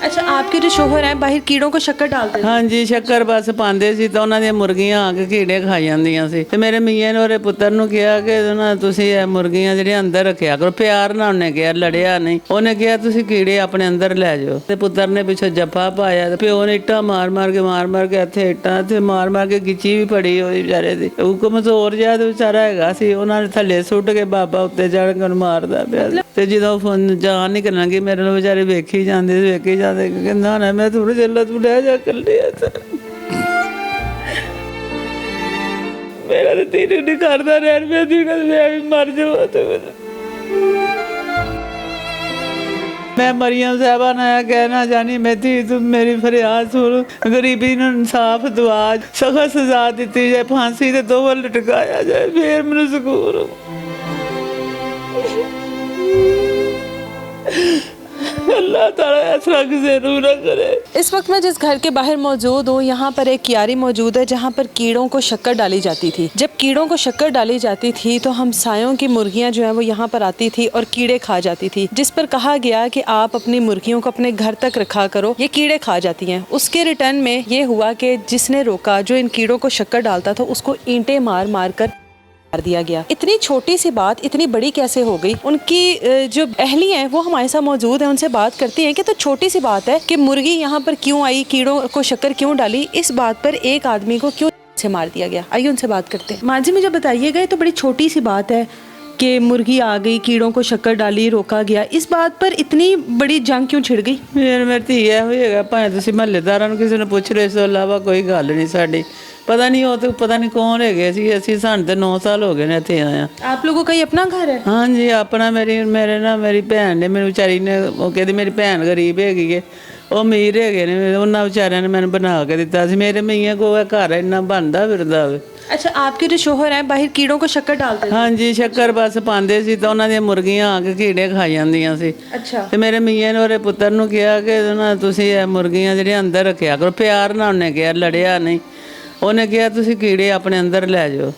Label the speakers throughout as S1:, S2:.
S1: अच्छा, आपके जो शोहर हैं बाहर कीड़ों को शक्कर डालते थे?
S2: ਹਾਂਜੀ ਸ਼ੱਕਰ ਬਸ ਪਾਉਂਦੇ ਸੀ ਤਾਂ ਉਹਨਾਂ ਦੀਆਂ ਮੁਰਗੀਆਂ ਆ ਕੇ ਕੀੜੇ ਖਾ ਜਾਂਦੀਆਂ ਸੀ ਤੇ ਮੇਰੇ ਮੀਆਂ ਨੇ ਉਹਦੇ ਪੁੱਤਰ ਨੂੰ ਕਿਹਾ ਕਿ ਨਾ ਤੁਸੀਂ ਇਹ ਮੁਰਗੀਆਂ ਜਿਹੜੀਆਂ ਅੰਦਰ ਰੱਖਿਆ ਕਰੋ। ਪਿਆਰ ਨਾਲ ਉਹਨੇ ਕਿਹਾ, ਲੜਿਆ ਨਹੀਂ। ਉਹਨੇ ਕਿਹਾ ਤੁਸੀਂ ਕੀੜੇ ਆਪਣੇ ਅੰਦਰ ਲੈ ਜਾਓ ਤੇ ਪੁੱਤਰ ਨੇ ਪਿੱਛੋਂ ਜੱਫਾ ਪਾਇਆ ਤੇ ਪਿਓ ਨੇ ਇੱਟਾਂ ਮਾਰ ਕੇ ਇੱਥੇ ਇੱਟਾਂ ਤੇ ਮਾਰ ਕੇ ਗਿੱਚੀ ਵੀ ਫੜੀ ਹੋਈ ਵਿਚਾਰੇ ਦੀ। ਉਹ ਕਮਜ਼ੋਰ ਜਿਹਾ ਤੇ ਵਿਚਾਰਾ ਹੈਗਾ ਸੀ, ਉਹਨਾਂ ਨੇ ਥੱਲੇ ਸੁੱਟ ਕੇ ਬਾਬਾ ਉੱਤੇ ਚੜ੍ਹ ਕੇ ਉਹਨੂੰ ਮਾਰਦਾ ਪਿਆ ਤੇ ਜਦੋਂ ਫੋਨ ਜਾਨ ਨਹੀਂ ਕਰਨਗੇ ਮੇਰੇ ਨਾਲ ਵਿਚਾਰੇ ਵੇਖੀ ਜਾਂਦੇ ਕਹਿੰਦਾ ਨਾ ਮੈਂ ਥੋੜਾ ਜਿਹਾ ਤੂੰ ਲੈ ਜਾ ਕੱਲੇ ਮੇਰਾ ਤੇ ਤੇਰੇ ਨਹੀਂ ਕਰਦਾ ਰਹਿਣ ਮੈਂ ਦੀ ਗੱਲ ਮੈਂ ਵੀ ਮਰ ਜਾਵਾਂ ਤੇ मैं मरियम साहबा ने कहना जानी मैं थी तुम मेरी फरियाद सुन गरीबी ने इंसाफ दुआ सख्त सजा दी जाए फांसी से 2 बार लटकाया जाए फिर मैंने सुकून अल्लाह ताला ऐसा जरूर ना करे।
S1: इस वक्त मैं जिस घर के बाहर मौजूद हूँ यहाँ पर एक क्यारी मौजूद है जहाँ पर कीड़ों को शक्कर डाली जाती थी। जब कीड़ों को शक्कर डाली जाती थी तो हमसायों की मुर्गियाँ जो है वो यहाँ पर आती थी और कीड़े खा जाती थी, जिस पर कहा गया कि आप अपनी मुर्गियों को अपने घर तक रखा करो, ये कीड़े खा जाती हैं। उसके रिटर्न में ये हुआ कि जिसने रोका, जो इन कीड़ों को शक्कर डालता था, उसको ईंटें मार कर मार दिया गया। इतनी छोटी सी बात इतनी बड़ी कैसे हो गई? उनकी जो अहली हैं वो हमारे साथ मौजूद हैं, उनसे बात करती हैं कि तो छोटी सी बात है कि मुर्गी यहाँ पर क्यों आई, कीड़ों को शक्कर क्यों डाली, इस बात पर एक आदमी को क्यों से मार दिया गया। आइए उनसे बात करते हैं। माँ जी मुझे बताइएगा, तो बड़ी छोटी सी बात है कि मुर्गी आ गई, कीड़ों को शक्कर डाली, रोका गया, इस बात पर इतनी बड़ी जंग क्यों छिड़ गई?
S2: मेरी धी होएगा भावें तुसीं महल्लेदारां नूं किसी नूं पुछ लो, इस तो इलावा कोई गल नहीं साडी। पता नहीं वो तो पता नहीं कौन है गए सी असी सानू तो 9 साल हो गए ने इत्थे आया।
S1: आप लोगों का ये अपना घर है?
S2: हाँ जी अपना। मेरी भैन ने मेरी बेचारी ने वो कहती मेरी भैन गरीब हैगी है, वो अमीर है ने, उन्होंने बेचारियां ने मैंने बना के दिता सी। मेरे मियाँ को घर इन्ना बनता फिरदा वे।
S1: अच्छा, आपके जो शोहर हैं बाहर कीड़ों को शक्कर डालते थे?
S2: हाँ जी शक्कर बस पाਉਂਦੇ ਸੀ ਤਾਂ ਉਹਨਾਂ ਦੀਆਂ ਮੁਰਗੀਆਂ ਆ ਕੇ ਕੀੜੇ ਖਾ ਜਾਂਦੀਆਂ ਸੀ।
S1: अच्छा,
S2: ਤੇ ਮੇਰੇ ਮੀਆਂ ਨੇ ਉਹਦੇ ਪੁੱਤਰ ਨੂੰ ਕਿਹਾ ਕਿ ਨਾ ਤੁਸੀਂ ਇਹ ਮੁਰਗੀਆਂ ਜਿਹੜੀਆਂ ਅੰਦਰ ਰੱਖਿਆ ਕਰੋ। ਪਿਆਰ ਨਾਲ ਉਹਨੇ ਕਿਹਾ, ਲੜਿਆ ਨਹੀਂ। ਉਹਨੇ ਕਿਹਾ ਤੁਸੀਂ ਕੀੜੇ ਆਪਣੇ ਅੰਦਰ ਲੈ ਜਾਓ।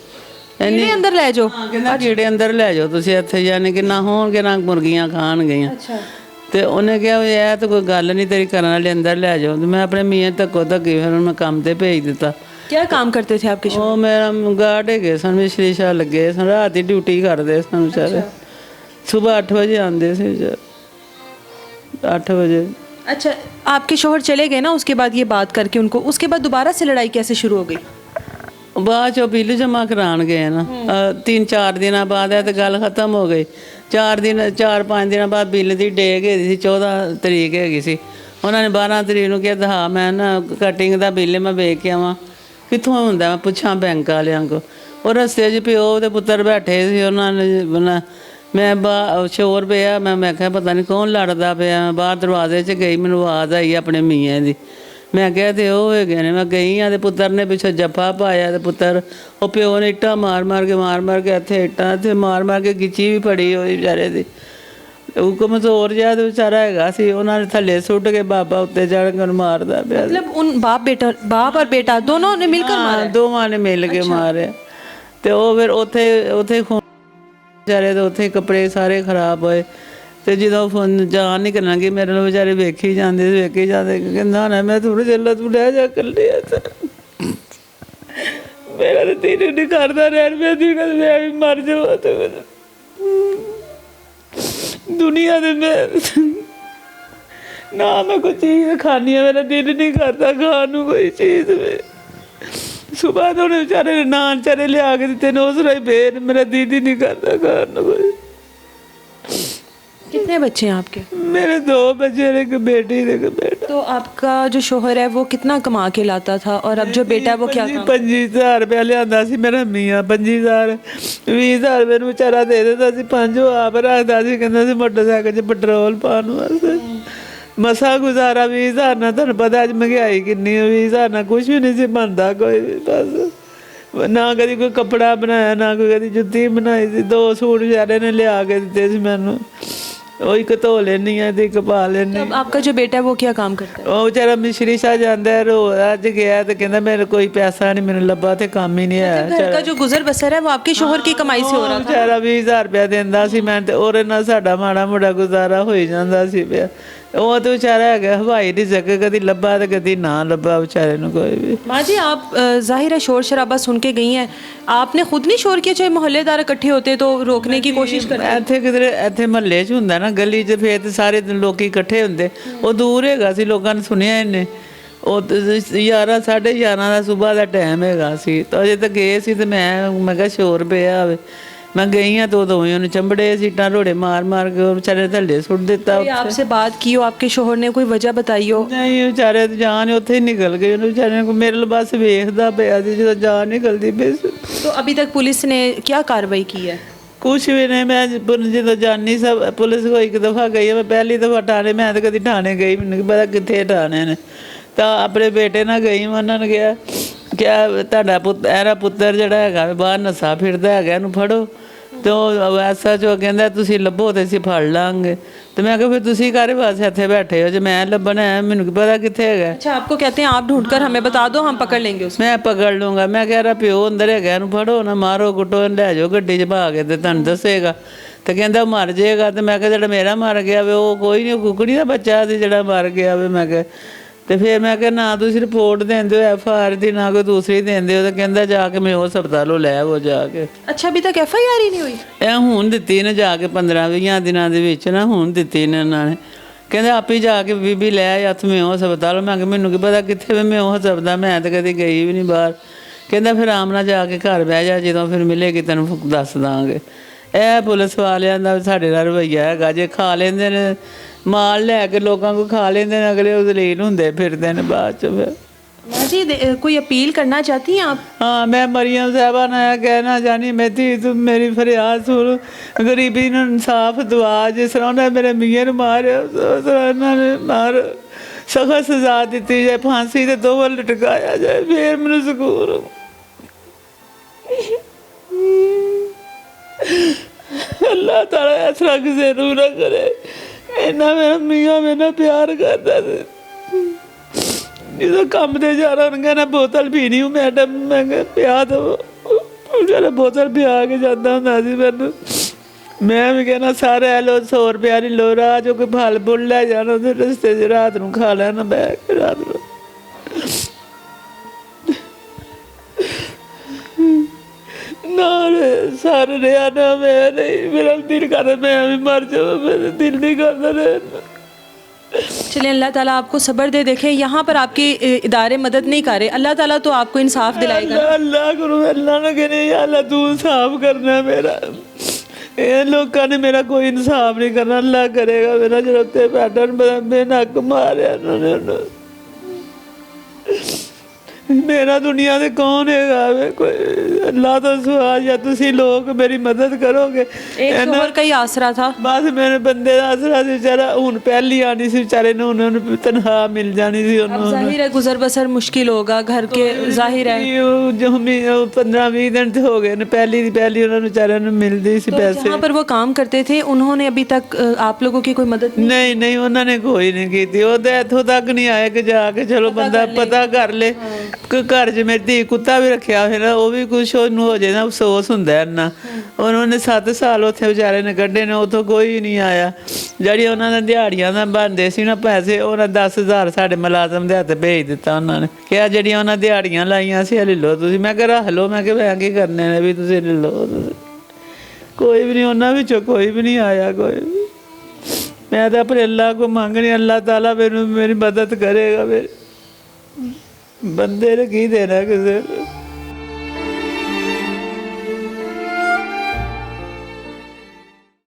S1: कीड़े अंदर ले जाओ?
S2: ਕਹਿੰਦਾ ਕੀੜੇ ਅੰਦਰ ਲੈ ਜਾਓ ਤੁਸੀਂ, ਇੱਥੇ ਯਾਨੀ ਕਿ ਨਾ ਹੋਣਗੇ ਨਾ ਮੁਰਗੀਆਂ ਖਾਣਗੀਆਂ।
S1: अच्छा,
S2: ਤੇ ਉਹਨੇ ਕਿਹਾ ਵੀ ਇਹ ਤਾਂ ਕੋਈ ਗੱਲ ਨਹੀਂ ਤੇਰੀ ਕਰਨ ਵਾਲੇ, ਅੰਦਰ ਲੈ ਜਾਓ। ਤੇ ਮੈਂ ਆਪਣੇ ਮੀਆਂ ਧੱਕੋ ਧੱਕੀ ਫਿਰ ਉਹਨੂੰ ਕੰਮ ਤੇ ਭੇਜ ਦਿੱਤਾ।
S1: क्या काम करते थे आपके शोहर?
S2: ਉਹ ਮੇਰਾ ਗਾਰਡ ਹੈਗੇ ਸਨ, ਮਿਸਤਰੀ ਸ਼ਾਹ ਲੱਗੇ ਸਨ, ਰਾਤ ਦੀ ਡਿਊਟੀ ਕਰਦੇ ਸਨ ਵਿਚਾਰੇ। ਸਵੇਰ 8 ਵਜੇ ਆਉਂਦੇ ਸੀ ਵਿਚਾਰੇ, 8 बजे।
S1: अच्छा, आपके शोहर चले गए ना उसके बाद ये बात करके उनको, उसके बाद दोबारा से लड़ाई कैसे शुरू हो गई?
S2: ਬਾਅਦ ਚੋਂ ਬਿੱਲ ਜਮ੍ਹਾਂ ਕਰਾਉਣ ਗਏ ਨਾ 3-4 ਦਿਨਾਂ ਬਾਅਦ ਇਹ ਤੇ ਗੱਲ ਖਤਮ ਹੋ ਗਈ। 4-5 ਦਿਨਾਂ ਬਾਅਦ ਬਿੱਲ ਦੀ ਡੇਟ ਹੈਗੀ ਸੀ, 14 ਤਰੀਕ ਹੈਗੀ ਸੀ। ਉਹਨਾਂ ਨੇ 12 ਤਰੀਕ ਨੂੰ ਕਿਹਾ ਹਾਂ ਮੈਂ ਨਾ ਕਟਿੰਗ ਦਾ ਬਿੱਲ ਮੈਂ ਵੇਖ ਕੇ ਆਵਾਂ ਕਿੱਥੋਂ ਹੁੰਦਾ, ਮੈਂ ਪੁੱਛਾਂ ਬੈਂਕ ਵਾਲਿਆਂ ਕੋਲ। ਉਹ ਰਸਤੇ 'ਚ ਪਿਓ ਤੇ ਪੁੱਤਰ ਬੈਠੇ ਸੀ, ਉਹਨਾਂ ਨੇ ਮੈਂ ਸ਼ੋਰ ਪਿਆ, ਮੈਂ ਕਿਹਾ ਪਤਾ ਨਹੀਂ ਕੌਣ ਲੜਦਾ ਪਿਆ। ਬਾਹਰ ਦਰਵਾਜ਼ੇ 'ਚ ਗਈ, ਮੈਨੂੰ ਆਵਾਜ਼ ਆਈ ਆਪਣੇ ਮੀਆਂ ਦੀ। ਮੈਂ ਕਿਹਾ ਤੇ ਉਹ ਹੈਗੇ ਨੇ। ਮੈਂ ਗਈ ਹਾਂ ਤੇ ਪੁੱਤਰ ਨੇ ਪਿੱਛੋਂ ਜੱਫਾ ਪਾਇਆ ਤੇ ਪੁੱਤਰ ਉਹ ਪਿਓ ਨੇ ਇੱਟਾਂ ਮਾਰ ਕੇ ਇੱਥੇ ਇੱਟਾਂ ਤੇ ਮਾਰ ਕੇ ਗਿੱਚੀ ਵੀ ਫੜੀ ਹੋਈ ਵਿਚਾਰੇ ਦੀ। ਉਹ ਕਮਜ਼ੋਰ ਜਿਹਾ ਤੇ ਵਿਚਾਰਾ ਹੈਗਾ ਸੀ, ਉਹਨਾਂ ਨੇ ਥੱਲੇ ਸੁੱਟ ਕੇ ਬਾਬਾ ਉੱਤੇ ਚੜ੍ਹ ਕੇ ਉਹਨੂੰ ਮਾਰਦਾ ਪਿਆ।
S1: मतलब उन बाप और बेटा दोनों ने मिलकर मारा?
S2: ਦੋਵਾਂ ਨੇ ਮਿਲ ਕੇ ਮਾਰਿਆ। ਤੇ ਉਹ ਫਿਰ ਉੱਥੇ ਵਿਚਾਰੇ ਦੇ ਉੱਥੇ ਕੱਪੜੇ ਸਾਰੇ ਖਰਾਬ ਹੋਏ। ਤੇ ਜਦੋਂ ਫੋਨ ਜਾਨ ਨਹੀਂ ਕਰਨਗੇ ਮੇਰੇ ਨਾਲ ਵਿਚਾਰੇ ਵੇਖੀ ਜਾਂਦੇ ਕਹਿੰਦਾ ਨਾ ਮੈਂ ਥੋੜਾ ਜਿਹਾ ਤੂੰ ਲੈ ਜਾ ਕੱਲੇ ਮੇਰਾ ਤੇ ਤੇਰੇ ਨਹੀਂ ਕਰਦਾ ਰਹਿਣ ਮੈਂ ਦੀ ਗੱਲ ਮੈਂ ਵੀ ਮਰ ਜਾਵਾਂ ਤੇ ਦੁਨੀਆ ਦੇ ਮੈਂ ਨਾ ਮੈਂ ਕੋਈ ਚੀਜ਼ ਖਾਣੀ ਆ, ਮੇਰਾ ਦਿਲ ਨਹੀਂ ਕਰਦਾ ਖਾਣ ਨੂੰ ਕੋਈ ਚੀਜ਼। ਸੁਬਾਹ ਤੋਂ ਵਿਚਾਰੇ ਨੇ ਨਾਨ ਚਾਰੇ ਲਿਆ ਕੇ ਦਿੱਤੇ ਨੇ, ਉਸ ਰਾਈ ਫੇਰ ਮੇਰਾ ਦਿਲ ਹੀ ਨਹੀਂ ਕਰਦਾ ਖਾਣ ਨੂੰ ਕੋਈ।
S1: कितने बच्चे हैं आपके?
S2: मेरे 2 बच्चे, एक बेटी एक बेटा।
S1: तो आपका जो शोहर है वो कितना कमा के लाता था और अब जो बेटा है वो क्या काम?
S2: 25,000 रुपया लिया सी मेरा मियाँ। 25,000 20,000 मैनू बेचारा दे देता सी, 5 आप रखता सी, कहता सी मोटरसाइकिल 'च पेट्रोल पाउण वास्ते। मसा गुजारा 20,000 ਨਾਲ। ਤੁਹਾਨੂੰ ਪਤਾ ਅੱਜ ਮਹਿੰਗਾਈ ਕਿੰਨੀ ਹੈ, 20,000 ਨਾਲ ਕੁਛ ਵੀ ਨਹੀਂ ਸੀ ਬਣਦਾ ਕੋਈ ਵੀ। ਬਸ ਨਾ ਕਦੀ ਕੋਈ ਕੱਪੜਾ ਬਣਾਇਆ ਨਾ ਕੋਈ ਕਦੀ ਜੁੱਤੀ ਬਣਾਈ ਸੀ। 2 ਸੂਟ ਵਿਚਾਰੇ ਨੇ ਲਿਆ ਕੇ ਦਿੱਤੇ ਸੀ ਮੈਨੂੰ, ਉਹ ਇੱਕ ਧੋ ਲੈਂਦੀ ਆ ਤੇ ਇੱਕ ਪਾ ਲੈਂਦੀ।
S1: अब आपका जो बेटा है वो क्या काम करता है?
S2: ਉਹ ਵਿਚਾਰਾ ਮਿਸਰੀ ਸ਼ਾਹ ਜਾਂਦਾ ਰੋ ਅੱਜ ਗਿਆ ਤੇ ਕਹਿੰਦਾ ਮੇਰੇ ਕੋਈ ਪੈਸਾ ਨਹੀਂ ਮੈਨੂੰ ਲੱਭਾ ਤੇ ਕੰਮ ਹੀ ਨਹੀਂ ਹੈ।
S1: घर का जो गुजर बसर है वो आपके शोहर की कमाई से हो रहा था?
S2: ਵਿਚਾਰਾ 20,000 ਰੁਪਇਆ ਦਿੰਦਾ ਸੀ ਮੈਂ ਤੇ ਉਹਦੇ ਨਾਲ ਸਾਡਾ ਮਾੜਾ ਮੋੜਾ ਗੁਜ਼ਾਰਾ ਹੋਈ ਜਾਂਦਾ ਸੀ ਪਿਆ। ਉਹ ਤਾਂ ਵਿਚਾਰਾ ਹੈਗਾ ਹਵਾਈ ਦੀ ਜਗ੍ਹਾ, ਕਦੀ ਲੱਭਾ ਤੇ ਕਦੀ ਨਾ ਲੱਭਾ ਵਿਚਾਰੇ ਨੂੰ ਕੋਈ ਵੀ।
S1: माँ जी आप जाहिर है शोर शराबा सुन के गई हैं, आपने खुद नहीं शोर किया? चाहे मोहल्लेदार इकट्ठे होते तो रोकने की कोशिश करते?
S2: ਇੱਥੇ ਕਿਧਰੇ ਇੱਥੇ ਮਹੱਲੇ 'ਚ ਹੁੰਦਾ ਨਾ, ਗਲੀ 'ਚ ਫੇਰ ਤੇ ਸਾਰੇ ਲੋਕੀ ਇਕੱਠੇ ਹੁੰਦੇ। ਉਹ ਦੂਰ ਹੈਗਾ ਸੀ, ਲੋਕਾਂ ਨੇ ਸੁਣਿਆ ਇਹਨੇ। ਉਹ 11 11:30 ਦਾ ਸਵੇਰ ਦਾ ਟਾਈਮ ਹੈਗਾ ਸੀ, ਤਾਂ ਅਜੇ ਤਾਂ ਗਏ ਸੀ ਤੇ ਮੈਂ ਕਿਹਾ ਸ਼ੋਰ ਪਿਆ ਹੋਵੇ। ਮੈਂ ਗਈ ਹਾਂ तो ਦੋਵੇਂ ਉਹਨੂੰ ਚੰਬੜੇ ਸੀਟਾਂ ਰੋੜੇ ਮਾਰ ਮਾਰ ਕੇ ਉਹ ਵਿਚਾਰੇ ਥੱਲੇ ਸੁੱਟ ਦਿੱਤਾ।
S1: कोई आपसे बात की हो, आपके शोहर ने कोई वजह बताई हो?
S2: ਨਹੀਂ ਵਿਚਾਰੇ ਤੇ ਜਾਨ ਉੱਥੇ ਹੀ ਨਿਕਲ ਗਈ। ਉਹਨੂੰ ਵਿਚਾਰੇ ਨੂੰ ਮੇਰੇ ਲਈ ਬਸ ਵੇਖਦਾ ਪਿਆ ਸੀ ਜਦੋਂ ਜਾਨ ਨਿਕਲਦੀ ਪਈ ਸੀ।
S1: तो अभी तक पुलिस ने क्या कार्रवाई की है?
S2: ਕੁਛ ਵੀ ਨਹੀਂ। ਮੈਂ ਜਦੋਂ ਜਾਨੀ ਸਭ ਪੁਲਿਸ ਕੋਲ ਇੱਕ ਦਫਾ ਗਈ ਹਾਂ, ਮੈਂ ਪਹਿਲੀ ਦਫਾ ਥਾਣੇ, ਮੈਂ ਤਾਂ ਕਦੀ ਥਾਣੇ ਗਈ, ਮੈਨੂੰ ਕੀ ਪਤਾ ਕਿੱਥੇ ਥਾਣੇ ਨੇ। ਤਾਂ ਆਪਣੇ ਬੇਟੇ ਨਾਲ ਗਈ, ਮੈਂ ਉਹਨਾਂ ਨੇ ਕਿਹਾ ਤੁਹਾਡਾ ਇਹਦਾ ਪੁੱਤਰ ਜਿਹੜਾ ਹੈਗਾ ਬਾਹਰ ਨਸ਼ਾ ਫਿਰਦਾ ਹੈਗਾ, ਇਹਨੂੰ ਫੜੋ। ਤੇ ਉਹ ਐਸਾ ਜੋ ਕਹਿੰਦਾ ਤੁਸੀਂ ਲੱਭੋ ਤੇ ਅਸੀਂ ਫੜ ਲਾਂਗੇ। ਤੇ ਮੈਂ ਕਿਹਾ ਫਿਰ ਤੁਸੀਂ ਕਾਹਦੇ ਵਾਸਤੇ ਇੱਥੇ ਬੈਠੇ ਹੋ? ਜੇ ਮੈਂ ਲੱਭਣਾ ਹੈ, ਮੈਨੂੰ ਕੀ ਪਤਾ ਕਿੱਥੇ ਹੈਗਾ।
S1: अच्छा, आपको कहते हैं आप ढूंढकर हमें बता दो, हम पकड़ लेंगे उसको।
S2: ਮੈਂ ਪਕੜ ਲੂੰਗਾ। ਮੈਂ ਕਿਹਾ ਰਾ ਪਿਓ ਅੰਦਰ ਹੈਗਾ, ਇਹਨੂੰ ਫੜੋ ਨਾ, ਮਾਰੋ ਕੁੱਟੋ, ਲੈ ਜਾਓ ਗੱਡੀ 'ਚ ਪਾ ਕੇ ਤੇ ਤੁਹਾਨੂੰ ਦੱਸੇਗਾ। ਤੇ ਕਹਿੰਦਾ ਮਰ ਜਾਏਗਾ। ਤੇ ਮੈਂ ਕਿਹਾ ਜਿਹੜਾ ਮੇਰਾ ਮਰ ਗਿਆ ਵੇ ਉਹ ਕੋਈ ਨਹੀਂ, ਕੁਕੜੀ ਦਾ ਬੱਚਾ ਸੀ ਜਿਹੜਾ ਮਰ ਗਿਆ ਵੇ। ਮੈਂ ਕਿਹਾ ਤੇ ਫਿਰ ਮੈਂ ਕਿਹਾ ਨਾ ਤੁਸੀਂ ਰਿਪੋਰਟ ਦਿੰਦੇ ਹੋ FIR ਦੀ, ਨਾ ਕੋਈ ਦੂਸਰੀ ਦਿੰਦੇ ਹੋ। ਤੇ ਕਹਿੰਦਾ ਜਾ ਕੇ ਮੈਂ ਉਸ ਹਸਪਤਾਲੋਂ ਲੈ ਆਵੋ ਜਾ ਕੇ।
S1: अच्छा, अभी तक FIR ही नहीं हुई?
S2: ਇਹ ਹੁਣ ਦਿੱਤੀ ਨੇ ਜਾ ਕੇ 15-20 ਦਿਨਾਂ ਦੇ ਵਿੱਚ ਨਾ, ਹੁਣ ਦਿੱਤੀ ਨੇ ਉਹਨਾਂ ਨੇ। ਕਹਿੰਦੇ ਆਪੇ ਜਾ ਕੇ ਬੀਬੀ ਲੈ ਆ ਹੱਥ ਮੈਂ ਉਹ ਹਸਪਤਾਲ। ਮੈਂ ਕਿਹਾ ਮੈਨੂੰ ਕੀ ਪਤਾ ਕਿੱਥੇ ਵੀ ਮੈਂ ਉਹ ਹਸਪਤਾਲ, ਮੈਂ ਤਾਂ ਕਦੀ ਗਈ ਵੀ ਨਹੀਂ ਬਾਹਰ। ਕਹਿੰਦਾ ਫਿਰ ਆਰਾਮ ਨਾਲ ਜਾ ਕੇ ਘਰ ਬਹਿ ਜਾ, ਜਦੋਂ ਫਿਰ ਮਿਲੇਗੀ ਤੈਨੂੰ ਦੱਸ ਦਾਂਗੇ। ਇਹ ਪੁਲਿਸ ਵਾਲਿਆਂ ਦਾ ਸਾਡੇ ਨਾਲ ਰਵੱਈਆ ਹੈਗਾ। ਜੇ ਖਾ ਲੈਂਦੇ ਨੇ ਮਾਲ ਲੈ ਕੇ ਲੋਕਾਂ ਕੋਲ ਖਾ ਲੈਂਦੇ ਨੇ, ਅਗਲੇ ਉਹ ਦਲੀਲ ਹੁੰਦੇ ਫਿਰਦੇ ਨੇ ਬਾਅਦ ਚ। ਫਿਰ
S1: माँ जी कोई अपील करना चाहती हैं आप?
S2: हाँ, मैं मरियम साहबा ने कहना चाहनी, मैं थी तुम मेरी फरियाद सुन, गरीबी ਨੂੰ ਇਨਸਾਫ ਦਵਾ। ਜਿਸ ਤਰ੍ਹਾਂ ਉਹਨੇ ਮੇਰੇ ਮੀਆਂ ਨੂੰ ਮਾਰਿਆ ਉਸ ਤਰ੍ਹਾਂ ਇਹਨਾਂ ਨੇ ਮਾਰ ਸਖਤ ਸਜ਼ਾ ਦਿੱਤੀ ਜਾਏ, ਫਾਂਸੀ ਤੇ ਦੋਵਾਂ ਲਟਕਾਇਆ ਜਾਏ, ਫਿਰ ਮੈਨੂੰ ਸਕੂਨ। ਅੱਲਾਹ ਤਾਲਾ ਇਸ ਤਰ੍ਹਾਂ ਕਿਸੇ ਨੂੰ ਨਾ ਕਰੇ। ਇੰਨਾ ਮੇਰਾ ਮੀਆਂ ਮੇਰੇ ਨਾਲ ਪਿਆਰ ਕਰਦਾ ਸੀ। ਜਦੋਂ ਕੰਮ ਤੇ ਜਾਣਾ ਉਹਨੇ ਕਹਿਣਾ ਬੋਤਲ ਪੀਣੀ ਹੂੰ ਮੈਡਮ। ਮੈਂ ਕਿਹਾ ਪਿਆ ਦੋ। ਜਿਹੜਾ ਬੋਤਲ ਪਿਆ ਕੇ ਜਾਂਦਾ ਹੁੰਦਾ ਸੀ ਮੈਨੂੰ। ਮੈਂ ਵੀ ਕਹਿਣਾ ਸਾਰਾ ਲੋ 100 ਰੁਪਇਆ ਨਹੀਂ ਲੋ, ਰਾਹ ਜੋ ਕੋਈ ਫਲ ਫੁੱਲ ਲੈ ਜਾਣਾ ਉਹਦੇ ਰਸਤੇ 'ਚ ਰਾਤ ਨੂੰ ਖਾ ਲੈਣਾ ਬਹਿ ਕੇ ਰਾਤ ਨੂੰ। ਨਾਲ ਸਰ ਰਿਹਾ ਨਾ ਮੈਂ ਨਹੀਂ, ਮੇਰਾ ਦਿਲ ਕਰਦਾ ਮੈਂ ਵੀ ਮਰ ਜਾਵਾਂ, ਮੇਰਾ ਦਿਲ ਨਹੀਂ ਕਰਦਾ ਰਹਿਣ।
S1: चलिए, अल्लाह ताला आपको सब्र दे। देखें यहाँ पर आपके इदारे मदद नहीं कर रहे, अल्लाह ताला तो आपको इंसाफ दिलाएगा।
S2: अल्लाह करो, अल्लाह ना कहने अल्लाह तू इंसाफ करना मेरा। ये लोगों ने मेरा कोई इंसाफ नहीं करना, अल्लाह करेगा मेरा। जो उत्ते पैटर्न मैं नक मारिया उन्होंने। मेरा दुनिया से कौन है वे कोई? अल्लाह तो सुहा या तुसी लोग मेरी मदद करोगे।
S1: एक शोहर का ही आसरा था,
S2: बस मेरे बंदे का आसरा सी बेचारा। हुन पहली आनी सी बेचारे ने, उन्होंने तनख्वाह मिल जानी सी।
S1: अब जाहिर है गुजर बसर मुश्किल होगा घर के, जाहिर है।
S2: जो 15-20 दिन तो हो गए ने, पहली उन्होंने बेचारे ने मिलती सी पैसे।
S1: जहाँ पर वो काम करते थे उन्होंने अभी तक आप लोगों की कोई मदद
S2: नहीं उन्होंने कोई नहीं की थी। वो तो इत्थों तक नहीं आए कि जाके चलो बंदा पता कर ले। घर च मेरी धी कुत्ता भी रखा है ना, वो भी कुछ हो जाए ना अफसोस होंदा है ना। उन्होंने 7 साल उत्थे बेचारे ने कड्ढे ने, उतों कोई नहीं आया। ਜਿਹੜੀ ਉਹਨਾਂ ਦੇ ਦਿਹਾੜੀਆਂ ਦਾ ਬਣਦੇ ਸੀ ਨਾ ਪੈਸੇ, ਉਹਨਾਂ 10,000 ਸਾਡੇ ਮੁਲਾਜ਼ਮ ਦੇ ਹੱਥ ਭੇਜ ਦਿੱਤਾ ਉਹਨਾਂ ਨੇ। ਕਿਹਾ ਜਿਹੜੀਆਂ ਉਹਨਾਂ ਦਿਹਾੜੀਆਂ ਲਾਈਆਂ ਸੀ ਲੈ ਲਓ ਤੁਸੀਂ। ਮੈਂ ਕਿਹਾ ਰੱਖ ਲਓ, ਮੈਂ ਕਿਹਾ ਮੈਂ ਕੀ ਕਰਨੇ ਨੇ ਵੀ ਤੁਸੀਂ ਲੈ ਲਓ। ਕੋਈ ਵੀ ਨਹੀਂ ਉਹਨਾਂ ਵਿੱਚੋਂ ਕੋਈ ਵੀ ਨਹੀਂ ਆਇਆ ਕੋਈ ਵੀ। ਮੈਂ ਤਾਂ ਆਪਣੇ ਅੱਲਾਹ ਕੋ ਮੰਗਣੀ, ਅੱਲਾਹ ਤਾਲਾ ਮੈਨੂੰ ਮੇਰੀ ਮਦਦ ਕਰੇਗਾ। ਮੇਰੇ ਬੰਦੇ ਨੇ ਕੀ ਦੇਣਾ ਕਿਸੇ ਨੂੰ।